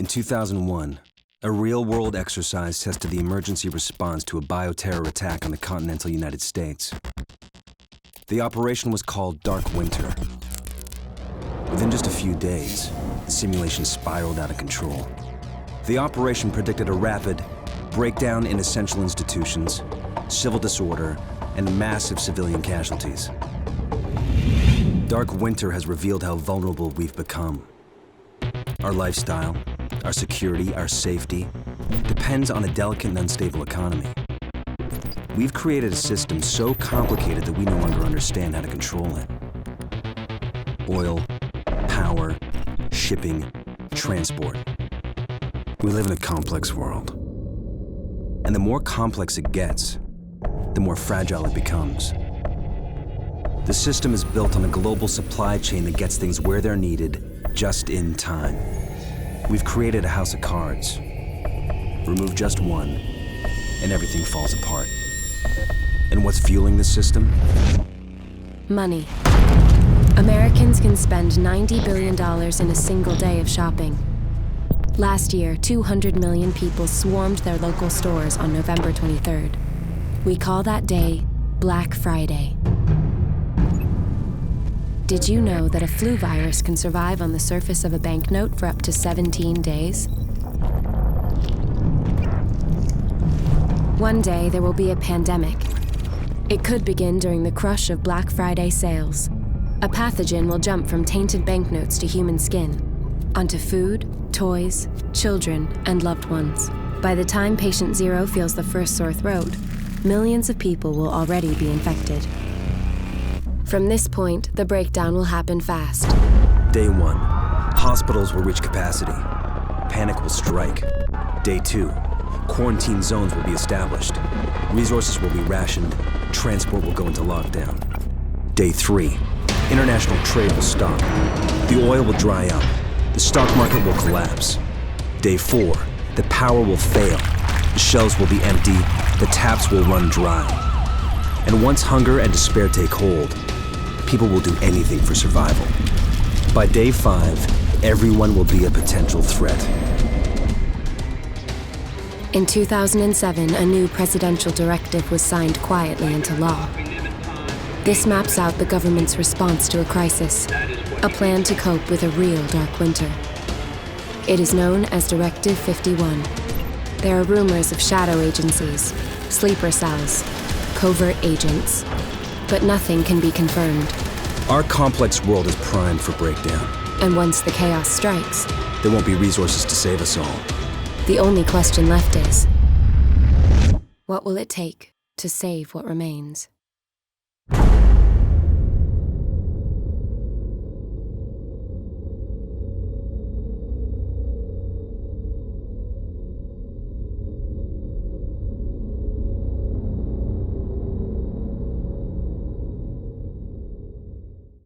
In 2001, a real-world exercise tested the emergency response to a bioterror attack on the continental United States. The operation was called Dark Winter. Within just a few days, the simulation spiraled out of control. The operation predicted a rapid breakdown in essential institutions, civil disorder, and massive civilian casualties. Dark Winter has revealed how vulnerable we've become. Our lifestyle, our security, our safety depends on a delicate and unstable economy. We've created a system so complicated that we no longer understand how to control it. Oil, power, shipping, transport. We live in a complex world. And the more complex it gets, the more fragile it becomes. The system is built on a global supply chain that gets things where they're needed, just in time. We've created a house of cards. Remove just one, and everything falls apart. And what's fueling this system? Money. Americans can spend $90 billion in a single day of shopping. Last year, 200 million people swarmed their local stores on November 23rd. We call that day Black Friday. Did you know that a flu virus can survive on the surface of a banknote for up to 17 days? One day, there will be a pandemic. It could begin during the crush of Black Friday sales. A pathogen will jump from tainted banknotes to human skin, onto food, toys, children, and loved ones. By the time patient zero feels the first sore throat, millions of people will already be infected. From this point, the breakdown will happen fast. Day 1, hospitals will reach capacity. Panic will strike. Day 2, quarantine zones will be established. Resources will be rationed. Transport will go into lockdown. Day 3, international trade will stop. The oil will dry up. The stock market will collapse. Day 4, the power will fail. The shelves will be empty. The taps will run dry. And once hunger and despair take hold, people will do anything for survival. By day 5, everyone will be a potential threat. In 2007, a new presidential directive was signed quietly into law. This maps out the government's response to a crisis, a plan to cope with a real dark winter. It is known as Directive 51. There are rumors of shadow agencies, sleeper cells, covert agents, but nothing can be confirmed. Our complex world is primed for breakdown. And once the chaos strikes, there won't be resources to save us all. The only question left is, what will it take to save what remains?